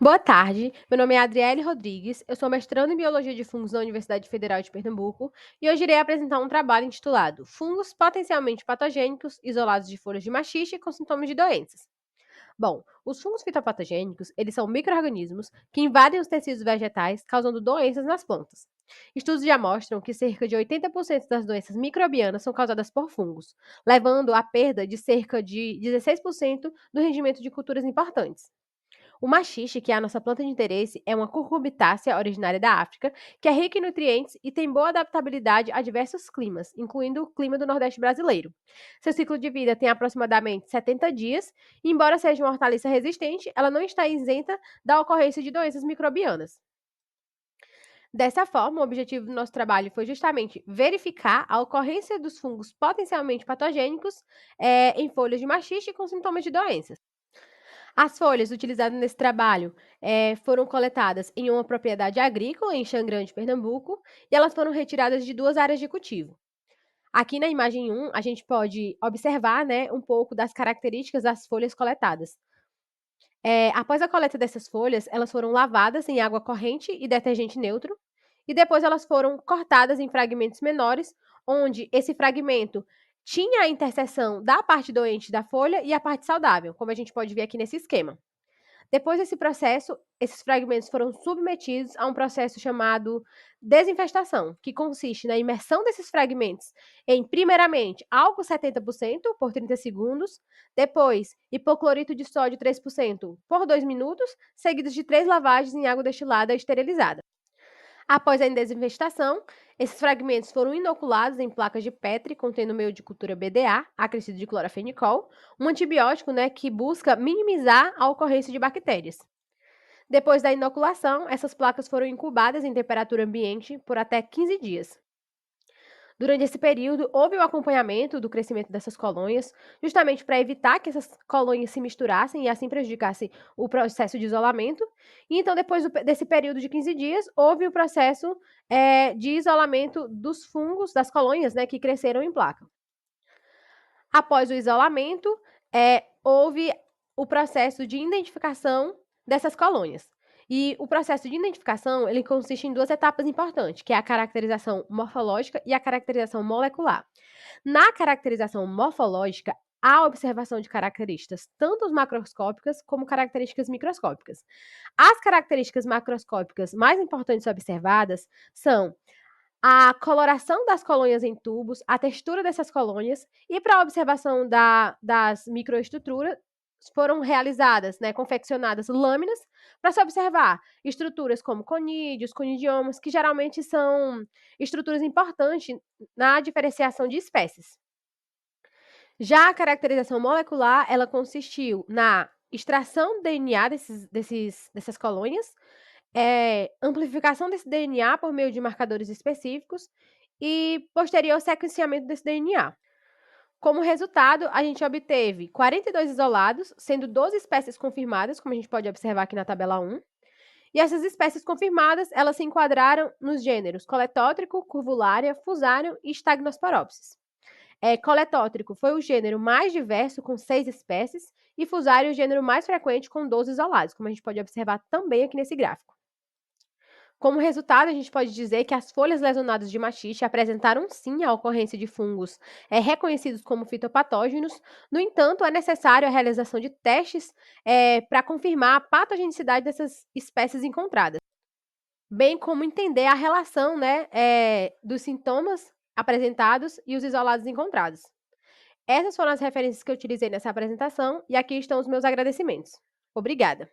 Boa tarde, meu nome é Adriele Rodrigues, eu sou mestrando em Biologia de Fungos na Universidade Federal de Pernambuco e hoje irei apresentar um trabalho intitulado Fungos potencialmente patogênicos isolados de folhas de maxixe com sintomas de doenças. Bom, os fungos fitopatogênicos, eles são micro-organismos que invadem os tecidos vegetais, causando doenças nas plantas. Estudos já mostram que cerca de 80% das doenças microbianas são causadas por fungos, levando à perda de cerca de 16% do rendimento de culturas importantes. O maxixe, que é a nossa planta de interesse, é uma cucurbitácea originária da África, que é rica em nutrientes e tem boa adaptabilidade a diversos climas, incluindo o clima do Nordeste brasileiro. Seu ciclo de vida tem aproximadamente 70 dias, e embora seja uma hortaliça resistente, ela não está isenta da ocorrência de doenças microbianas. Dessa forma, o objetivo do nosso trabalho foi justamente verificar a ocorrência dos fungos potencialmente patogênicos em folhas de maxixe com sintomas de doenças. As folhas utilizadas nesse trabalho, foram coletadas em uma propriedade agrícola em Xangrande, Pernambuco, e elas foram retiradas de 2 áreas de cultivo. Aqui na imagem 1, a gente pode observar, né, um pouco das características das folhas coletadas. Após a coleta dessas folhas, elas foram lavadas em água corrente e detergente neutro, e depois elas foram cortadas em fragmentos menores, onde esse fragmento tinha a interseção da parte doente da folha e a parte saudável, como a gente pode ver aqui nesse esquema. Depois desse processo, esses fragmentos foram submetidos a um processo chamado desinfestação, que consiste na imersão desses fragmentos em, primeiramente, álcool 70% por 30 segundos, depois hipoclorito de sódio 3% por 2 minutos, seguidos de 3 lavagens em água destilada esterilizada. Após a desinvestação, esses fragmentos foram inoculados em placas de Petri contendo meio de cultura BDA, acrescido de clorafenicol, um antibiótico, né, que busca minimizar a ocorrência de bactérias. Depois da inoculação, essas placas foram incubadas em temperatura ambiente por até 15 dias. Durante esse período, houve o acompanhamento do crescimento dessas colônias, justamente para evitar que essas colônias se misturassem e assim prejudicassem o processo de isolamento. E então, depois desse período de 15 dias, houve o processo de isolamento dos fungos, das colônias, né, que cresceram em placa. Após o isolamento, houve o processo de identificação dessas colônias. E o processo de identificação, ele consiste em 2 etapas importantes, que é a caracterização morfológica e a caracterização molecular. Na caracterização morfológica, há a observação de características tanto macroscópicas como características microscópicas. As características macroscópicas mais importantes observadas são a coloração das colônias em tubos, a textura dessas colônias e para a observação das microestruturas foram realizadas, né, confeccionadas lâminas para se observar estruturas como conídeos, conidiomas, que geralmente são estruturas importantes na diferenciação de espécies. Já a caracterização molecular, ela consistiu na extração do DNA dessas colônias, amplificação desse DNA por meio de marcadores específicos e posterior sequenciamento desse DNA. Como resultado, a gente obteve 42 isolados, sendo 12 espécies confirmadas, como a gente pode observar aqui na tabela 1. E essas espécies confirmadas, elas se enquadraram nos gêneros Coletótrico, Curvularia, Fusarium e Stagnosporopsis. Coletótrico foi o gênero mais diverso, com 6 espécies, e Fusarium o gênero mais frequente, com 12 isolados, como a gente pode observar também aqui nesse gráfico. Como resultado, a gente pode dizer que as folhas lesionadas de maxixe apresentaram sim a ocorrência de fungos reconhecidos como fitopatógenos. No entanto, é necessário a realização de testes para confirmar a patogenicidade dessas espécies encontradas, bem como entender a relação, né, dos sintomas apresentados e os isolados encontrados. Essas foram as referências que eu utilizei nessa apresentação e aqui estão os meus agradecimentos. Obrigada.